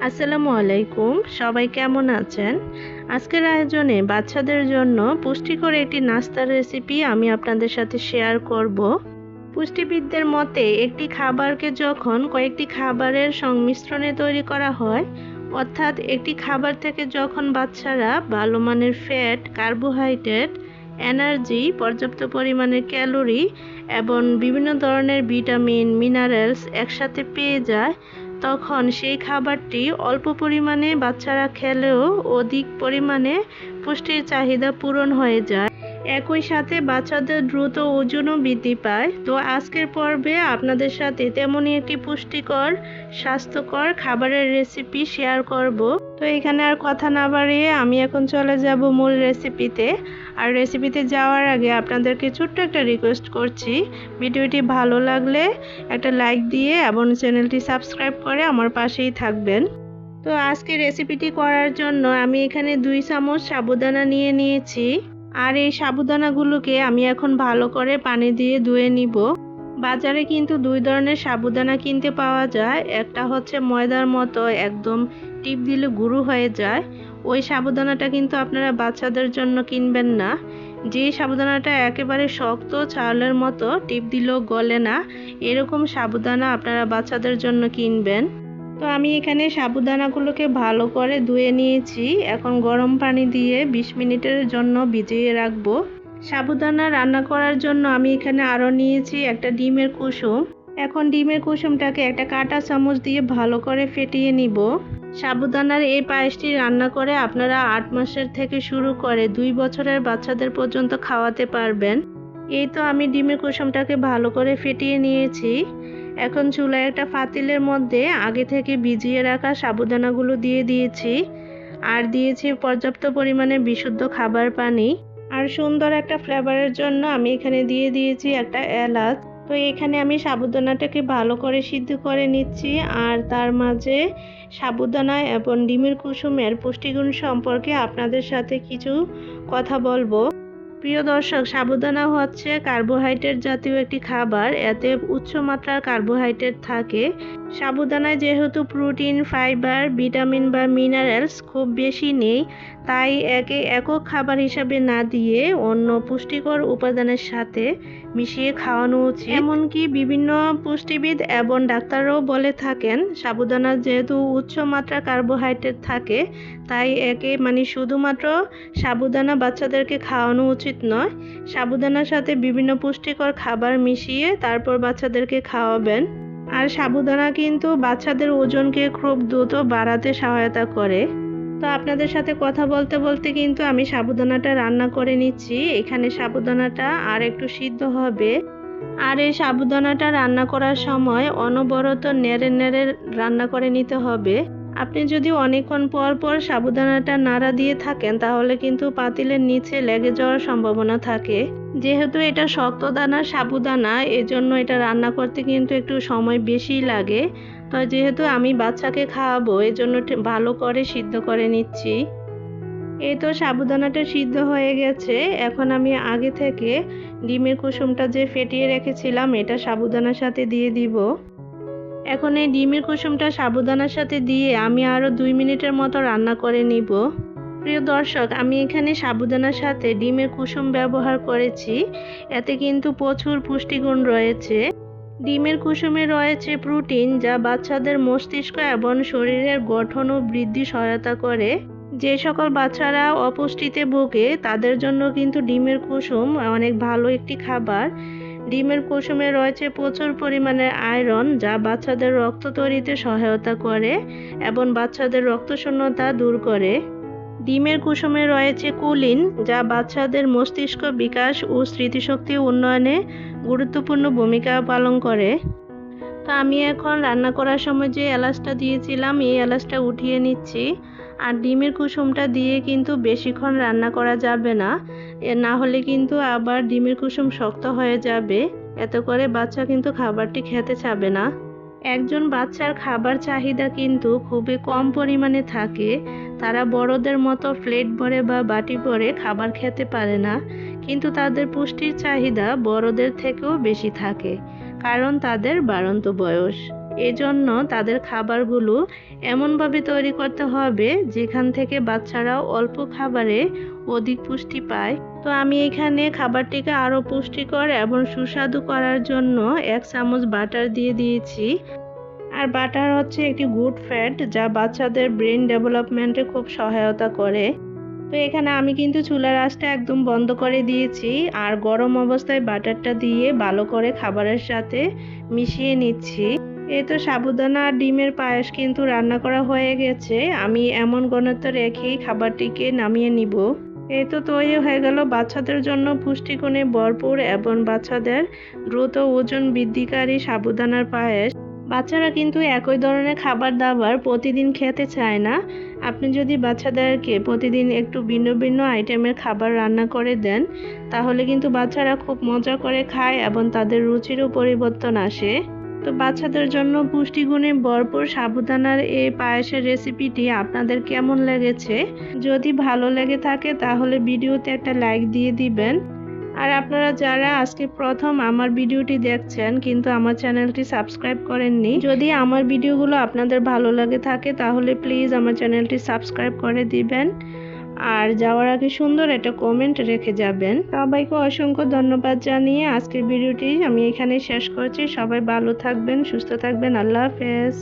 আসসালামু আলাইকুম। সবাই কেমন আছেন? আজকের আয়োজনে বাচ্চাদের জন্য পুষ্টিকর একটি নাস্তার রেসিপি আমি আপনাদের সাথে শেয়ার করব। পুষ্টিবিদদের মতে একটি খাবারকে যখন কয়েকটি খাবারের সংমিশ্রণে তৈরি করা হয়, অর্থাৎ একটি খাবার থেকে যখন বাচ্চারা ভালো মানের ফ্যাট, কার্বোহাইড্রেট, এনার্জি, পর্যাপ্ত পরিমাণের ক্যালোরি এবং বিভিন্ন ধরনের ভিটামিন, মিনারেলস একসাথে পেয়ে যায়, তখন সেই খাবারটি অল্প পরিমাণে বাচ্চারা খেলেও অধিক পরিমাণে পুষ্টির চাহিদা পূরণ হয়ে যায়। একই সাথে বাচ্চাদের দ্রুত ওজনও বৃদ্ধি পায়। তো আজকের পর্বে আপনাদের সাথে তেমনই একটি পুষ্টিকর, স্বাস্থ্যকর খাবারের রেসিপি শেয়ার করব। তো এখানে আর কথা না বাড়িয়ে আমি এখন চলে যাব মূল রেসিপিতে। আর রেসিপিতে যাওয়ার আগে আপনাদেরকে ছোট্ট একটা রিকোয়েস্ট করছি, ভিডিওটি ভালো লাগলে একটা লাইক দিয়ে এবং চ্যানেলটি সাবস্ক্রাইব করে আমার পাশেই থাকবেন। তো আজকে রেসিপিটি করার জন্য আমি এখানে 2 চামচ সাবুদানা নিয়ে নিয়েছি। আর এই সাবুদানাগুলোকে আমি এখন ভালো করে পানি দিয়ে ধুয়ে নিব। বাজারে কিন্তু 2 ধরনের সাবুদানা কিনতে পাওয়া যায়। একটা হচ্ছে ময়দার মতো একদম টিপ দিলে গুঁড়ো হয়ে যায়, ওই সাবুদানাটা কিন্তু আপনারা বাচ্চাদের জন্য কিনবেন না। যে সাবুদানাটা একেবারে শক্ত চালের মতো, টিপ দিলেও গলে না, এরকম সাবুদানা আপনারা বাচ্চাদের জন্য কিনবেন। তো আমি এখানে সাবুদানাগুলোকে ভালো করে ধুয়ে নিয়েছি। এখন গরম পানি দিয়ে 20 মিনিটের জন্য ভিজিয়ে রাখবো। সাবুদানা রান্না করার জন্য আমি এখানে আরও নিয়েছি একটা ডিমের কুসুম। এখন ডিমের কুসুমটাকে একটা কাঁটা চামচ দিয়ে ভালো করে ফেটিয়ে নিব। সাবুদানার এই পায়েসটি রান্না করে আপনারা 8 মাসের থেকে শুরু করে 2 বছরের বাচ্চাদের পর্যন্ত খাওয়াতে পারবেন। এই তো আমি ডিমের কুসুমটাকে ভালো করে ফেটিয়ে নিয়েছি। এখন চুলায় একটা পাতিলের মধ্যে আগে থেকে ভিজিয়ে রাখা সাবুদানাগুলো দিয়ে দিয়েছি, আর দিয়েছি পর্যাপ্ত পরিমাণে বিশুদ্ধ খাবার পানি। আর সুন্দর একটা ফ্লেভারের জন্য আমি এখানে দিয়ে দিয়েছি একটা এলাচ। তো এখানে আমি সাবুদানাটাকে ভালো করে সিদ্ধ করে নিচ্ছি, আর তার মাঝে সাবুদানা এবং ডিমের কুসুমের পুষ্টিগুণ সম্পর্কে আপনাদের সাথে কিছু কথা বলবো। প্রিয় দর্শক, সাবুদানা হচ্ছে কার্বোহাইড্রেট জাতীয় একটি খাবার। এতে উচ্চ মাত্রার কার্বোহাইড্রেট থাকে। সাবুদানায় যেহেতু প্রোটিন, ফাইবার, ভিটামিন বা মিনারেলস খুব বেশি নেই, তাই একে একক খাবার হিসাবে না দিয়ে অন্য পুষ্টিকর উপাদানের সাথে মিশিয়ে খাওয়ানো উচিত। এমনকি বিভিন্ন পুষ্টিবিদ এবং ডাক্তাররাও বলে থাকেন, সাবুদানার যেহেতু উচ্চ মাত্রার কার্বোহাইড্রেট থাকে, তাই একে শুধুমাত্র সাবুদানা বাচ্চাদেরকে খাওয়ানো উচিত নয়। সাবুদানার সাথে বিভিন্ন পুষ্টিকর খাবার মিশিয়ে তারপর বাচ্চাদেরকে খাওয়াবেন। আর সাবুদানা কিন্তু বাচ্চাদের ওজনকে খুব দ্রুত বাড়াতে সহায়তা করে। তো আপনাদের সাথে কথা বলতে বলতে কিন্তু আমি সাবুদানাটা রান্না করে নিচ্ছি। এখানে সাবুদানাটা আর একটু সিদ্ধ হবে। আর এই সাবুদানাটা রান্না করার সময় অনবরত নেড়ে নেড়ে রান্না করে নিতে হবে। আপনি যদি অনেকক্ষণ পর পর সাবুদানাটা নাড়া দিয়ে থাকেন, তাহলে কিন্তু পাতিলের নিচে লেগে যাওয়ার সম্ভাবনা থাকে। যেহেতু এটা শক্ত দানার সাবুদানা, এজন্য এটা রান্না করতে কিন্তু একটু সময় বেশি লাগে। তো যেহেতু আমি বাচ্চাকে খাওয়াবো, এজন্য ভালো করে সিদ্ধ করে নিচ্ছি। এই তো সাবুদানাটা সিদ্ধ হয়ে গেছে। এখন আমি আগে থেকে ডিমের কুসুমটা যে ফেটিয়ে রেখেছিলাম, এটা সাবুদানার সাথে দিয়ে দিব। এখন এই ডিমের কুসুমটা সাবুদানার সাথে দিয়ে আমি আরও 2 মিনিটের মতো রান্না করে নিব। প্রিয় দর্শক, আমি এখানে সাবুদানার সাথে ডিমের কুসুম ব্যবহার করেছি। এতে কিন্তু প্রচুর পুষ্টিগুণ রয়েছে। ডিমের কুসুমে রয়েছে প্রোটিন, যা বাচ্চাদের মস্তিষ্ক এবং শরীরের গঠন ও বৃদ্ধি সহায়তা করে। যে সকল বাচ্চারা অপুষ্টিতে ভোগে, তাদের জন্য কিন্তু ডিমের কুসুম অনেক ভালো একটি খাবার। ডিমের কুসুমে রয়েছে প্রচুর পরিমাণে আয়রন, যা বাচ্চাদের রক্ত তৈরিতে সহায়তা করে এবং বাচ্চাদের রক্তশূন্যতা দূর করে। ডিমের কুসুমে রয়েছে কোলিন, যা বাচ্চাদের মস্তিষ্ক বিকাশ ও স্মৃতিশক্তি উন্নয়নে গুরুত্বপূর্ণ ভূমিকা পালন করে। তো আমি এখন রান্না করার সময় যে এলাচটা দিয়েছিলাম, এই এলাচটা উঠিয়ে নিচ্ছি। আর ডিমের কুসুমটা দিয়ে কিন্তু বেশিক্ষণ রান্না করা যাবে না, না হলে কিন্তু আবার ডিমের কুসুম শক্ত হয়ে যাবে। এতে করে বাচ্চা কিন্তু খাবারটি খেতে চাবে না। একজন বাচ্চার খাবার চাহিদা কিন্তু খুবই কম পরিমাণে থাকে। তারা বড়দের মতো প্লেট ভরে বা বাটি ভরে খাবার খেতে পারে না, কিন্তু তাদের পুষ্টির চাহিদা বড়দের থেকেও বেশি থাকে, কারণ তাদের বাড়ন্ত বয়স। এজন্য তাদের খাবারগুলো এমনভাবে তৈরি করতে হবে যেখান থেকে বাচ্চারাও অল্প খাবারে অধিক পুষ্টি পায়। তো আমি এখানে খাবারটিকে আরও পুষ্টিকর এবং সুস্বাদু করার জন্য 1 চামচ বাটার দিয়ে দিয়েছি। আর বাটার হচ্ছে একটি গুড ফ্যাট যা বাচ্চাদের ব্রেন ডেভেলপমেন্টে খুব সহায়তা করে। তো এখানে আমি কিন্তু চুলার আঁচটা একদম বন্ধ করে দিয়েছি আর গরম অবস্থায় বাটারটা দিয়ে ভালো করে খাবারের সাথে মিশিয়ে নিচ্ছি। এই তো সাবুদানা আর ডিমের পায়েস কিন্তু রান্না করা হয়ে গেছে। আমি এমন ঘনত্ব রেখেই খাবারটিকে নামিয়ে নিব। এই তো তৈরি হয়ে গেল বাচ্চাদের জন্য পুষ্টিগুণে ভরপুর এবং বাচ্চাদের দ্রুত ওজন বৃদ্ধিকারী সাবুদানার পায়েস। বাচ্চারা কিন্তু একই ধরনের খাবার দাবার প্রতিদিন খেতে চায় না। আপনি যদি বাচ্চাদেরকে প্রতিদিন একটু ভিন্ন ভিন্ন আইটেমের খাবার রান্না করে দেন, তাহলে কিন্তু বাচ্চারা খুব মজা করে খায় এবং তাদের রুচিরও পরিবর্তন আসে। তো বাচ্চাদের জন্য পুষ্টিগুণে ভরপুর সাবুদানার এই পায়েসের রেসিপিটি আপনাদের কেমন লেগেছে? যদি ভালো লেগে থাকে তাহলে ভিডিওতে একটা লাইক দিয়ে দিবেন। আর আপনারা যারা আজকে প্রথম আমার ভিডিওটি দেখছেন কিন্তু আমার চ্যানেলটি সাবস্ক্রাইব করেননি, যদি আমার ভিডিওগুলো আপনাদের ভালো লাগে থাকে তাহলে প্লিজ আমার চ্যানেলটি সাবস্ক্রাইব করে দিবেন। আর যাওয়ার আগে সুন্দর একটা কমেন্ট রেখে যাবেন। সবাইকে অসংখ্য ধন্যবাদ জানিয়ে আজকের ভিডিওটি আমি এখানে শেষ করছি। সবাই ভালো থাকবেন, সুস্থ থাকবেন। আল্লাহ হাফেজ।